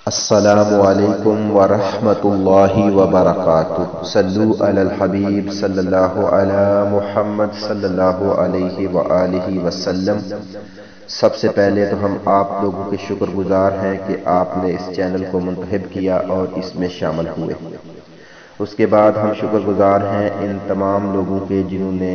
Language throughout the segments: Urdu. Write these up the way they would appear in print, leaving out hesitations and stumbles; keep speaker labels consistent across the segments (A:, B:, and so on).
A: السلام علیکم ورحمۃ اللہ وبرکاتہ۔ صلو علی الحبیب صلی اللہ علی محمد صلی اللہ علیہ وآلہ وسلم۔ سب سے پہلے تو ہم آپ لوگوں کے شکر گزار ہیں کہ آپ نے اس چینل کو منتخب کیا اور اس میں شامل ہوئے۔ اس کے بعد ہم شکر گزار ہیں ان تمام لوگوں کے جنہوں نے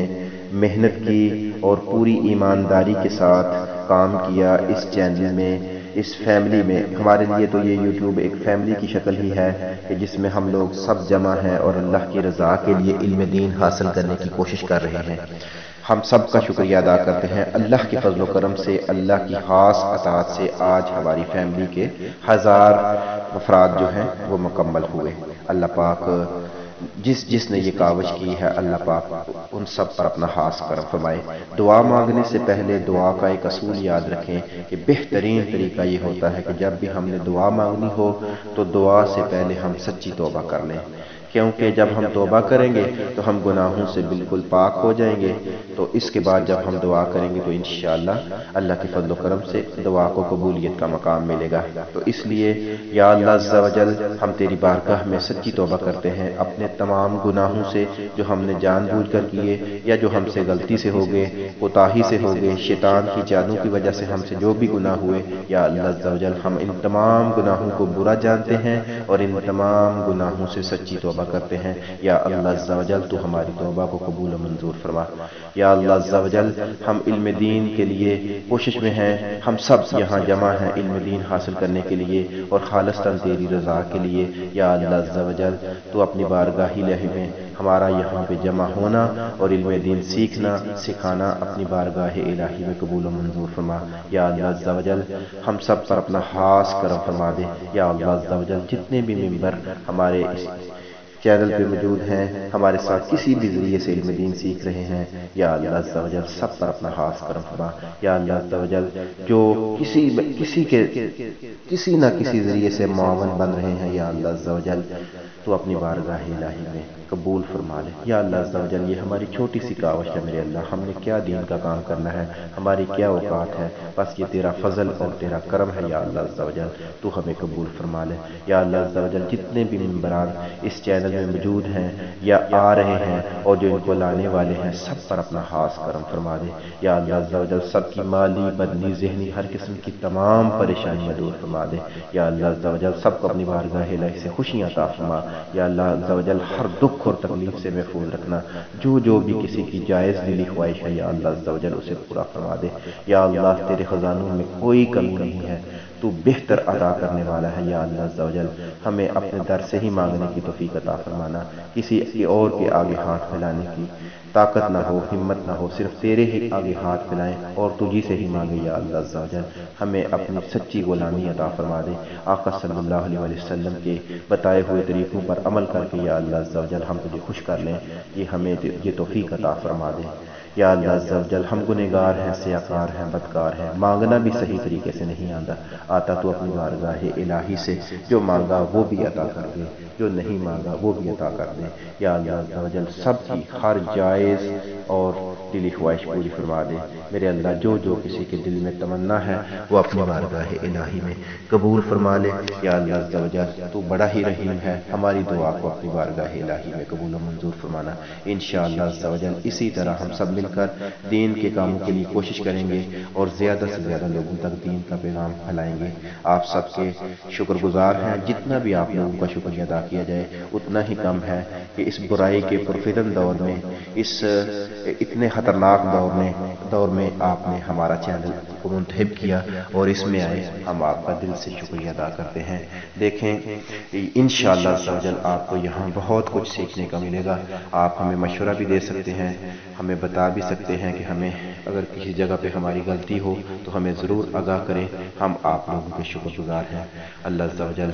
A: محنت کی اور پوری ایمانداری کے ساتھ کام کیا اس چینل میں، اس فیملی میں۔ ہمارے لیے تو یہ یوٹیوب ایک فیملی کی شکل ہی ہے کہ جس میں ہم لوگ سب جمع ہیں اور اللہ کی رضا کے لیے علم دین حاصل کرنے کی کوشش کر رہے ہیں۔ ہم سب کا شکریہ ادا کرتے ہیں اللہ کے فضل و کرم سے، اللہ کی خاص عطاءت سے آج ہماری فیملی کے 1000 افراد جو ہیں وہ مکمل ہوئے۔ اللہ پاک جس نے یہ کاوش کی ہے، اللہ پاک ان سب پر اپنا خاص کرم فرمائے۔ دعا مانگنے سے پہلے دعا کا ایک اصول یاد رکھیں کہ بہترین طریقہ یہ ہوتا ہے کہ جب بھی ہم نے دعا مانگنی ہو تو دعا سے پہلے ہم سچی توبہ کر لیں، کیونکہ جب ہم توبہ کریں گے تو ہم گناہوں سے بالکل پاک ہو جائیں گے۔ تو اس کے بعد جب ہم دعا کریں گے تو انشاءاللہ اللہ کے فضل و کرم سے دعا کو قبولیت کا مقام ملے گا۔ تو اس لیے یا اللہ عز و جل، ہم تیری بارگاہ میں سچی توبہ کرتے ہیں اپنے تمام گناہوں سے جو ہم نے جان بوجھ کر کیے یا جو ہم سے غلطی سے ہو گئے، کوتاہی سے ہو گئے، شیطان کی جادو کی وجہ سے ہم سے جو بھی گناہ ہوئے، یا اللہ عز و جل ہم ان تمام گناہوں کو برا جانتے ہیں اور ان تمام گناہوں سے سچی توبہ کرتے ہیں۔ یا اللہ عز و جل تو ہماری توبہ کو قبول و منظور فرما۔ یا اللہ عز و جل، ہم علم دین کے لیے کوشش میں ہیں، ہم سب یہاں جمع ہیں علم دین حاصل کرنے کے لیے اور خالصتاً تیری رضا کے لیے۔ یا اللہ عز و جل، تو اپنی بارگاہ الہی میں ہمارا یہاں پہ جمع ہونا اور علم دین سیکھنا سکھانا اپنی بارگاہ الہی میں قبول و منظور فرما۔ یا اللہ عز و جل، ہم سب پر اپنا خاص کرم فرما دے۔ یا اللہ عز و جل، جتنے بھی ممبر ہمارے اس چینل پہ موجود ہیں، ہمارے ساتھ کسی بھی ذریعے سے علم دین سیکھ رہے ہیں، یا اللہ عز و جل سب پر اپنا خاص کرم فرما۔ یا اللہ عز و جل، جو کسی نہ کسی ذریعے سے معاون بن رہے ہیں، یا اللہ عز و جل تو اپنی بارگاہ الہی میں قبول فرما لے۔ یا اللہ عز و جل، یہ ہماری چھوٹی سی کاوش ہے میرے اللہ، ہم نے کیا دین کا کام کرنا ہے، ہماری کیا اوقات ہے، بس یہ تیرا فضل اور تیرا کرم ہے۔ یا اللہ عز و جل، تو ہمیں قبول فرما لے۔ یا اللہ عز و جل، جتنے بھی ممبران اس چینل میں موجود ہیں یا آ رہے ہیں اور جو ان کو لانے والے ہیں، سب پر اپنا خاص کرم فرما دے۔ یا اللہ عز و جل، سب کی مالی بدنی ذہنی ہر قسم کی تمام پریشانیاں دور فرما دے۔ یا اللہ عز و جل، سب کو اپنی بارگاہ الہی سے خوشیاں عطا فرما۔ یا اللہ عز و جل، ہر دکھ اور تکلیف سے محفوظ رکھنا، جو بھی کسی کی جائز دلی خواہش ہے، یا اللہ عز و جل اسے پورا فرما دے۔ یا اللہ، تیرے خزانوں میں کوئی کمی نہیں ہے، تو بہتر عطا کرنے والا ہے۔ یا اللہ عز و جل، ہمیں اپنے در سے ہی مانگنے کی توفیق عطا فرمانا، کسی اور کے آگے ہاتھ پھیلانے کی طاقت نہ ہو، ہمت نہ ہو، صرف تیرے ہی آگے ہاتھ پھیلائیں اور تجھی سے ہی مانگے۔ یا اللہ عز و جل، ہمیں اپنی سچی غلامی عطا فرما دے، آقا صلی اللہ علیہ وسلم کے بتائے ہوئے طریقوں پر عمل کر کے یا اللہ عز و جل ہم تجھے خوش کر لیں، یہ ہمیں یہ توفیق عطا فرما دے۔ یا اللہ عز و جل، ہم گنہگار ہیں، سیاکار ہیں، بدکار ہیں، مانگنا بھی صحیح طریقے سے نہیں آتا تو اپنی بارگاہ الہی سے جو مانگا وہ بھی عطا کر دے، جو نہیں مانگا وہ بھی عطا کر دے۔ یا اللہ عز و جل، سب کی ہر جائز اور دلی خواہش پوری فرما دے میرے اللہ۔ جو کسی کے دل میں تمنا ہے وہ اپنی بارگاہ الہی میں قبول فرما لے۔ یا اللہ عز و جل، تو بڑا ہی رحیم ہے، ہماری دعا کو اپنی بارگاہ الہی میں قبول و منظور فرمانا انشاءاللہ عز و جل۔ اسی طرح ہم سب مل کر دین کے کاموں کے لیے کوشش کریں گے اور زیادہ سے زیادہ لوگوں تک دین کا پیغام پھیلائیں گے۔ آپ سب کے شکر گزار ہیں، جتنا بھی آپ لوگوں کا شکریہ ادا کیا جائے اتنا ہی کم ہے کہ اس برائی کے پرفتن دور میں، اس اتنے خطرناک دور میں آپ نے ہمارا چینل کو منتخب کیا اور اس میں آئے، ہم آپ کا دل سے شکریہ ادا کرتے ہیں۔ دیکھیں انشاءاللہ عز و جل آپ کو یہاں بہت کچھ سیکھنے کا ملے گا۔ آپ ہمیں مشورہ بھی دے سکتے ہیں، ہمیں بتا بھی سکتے ہیں کہ ہمیں اگر کسی جگہ پہ ہماری غلطی ہو تو ہمیں ضرور آگاہ کریں، ہم آپ لوگوں کے شکر گزار ہیں۔ اللہ عز و جل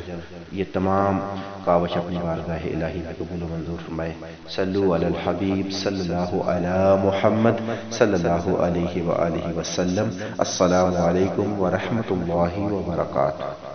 A: یہ تمام کاوش اپنی بارگاہ الہی میں قبول و منظور فرمائے۔ صلو علی الحبیب صلی اللہ علی محمد صلی اللہ علیہ وآلہ وسلم۔ السلام علیکم ورحمۃ اللہ وبرکاتہ۔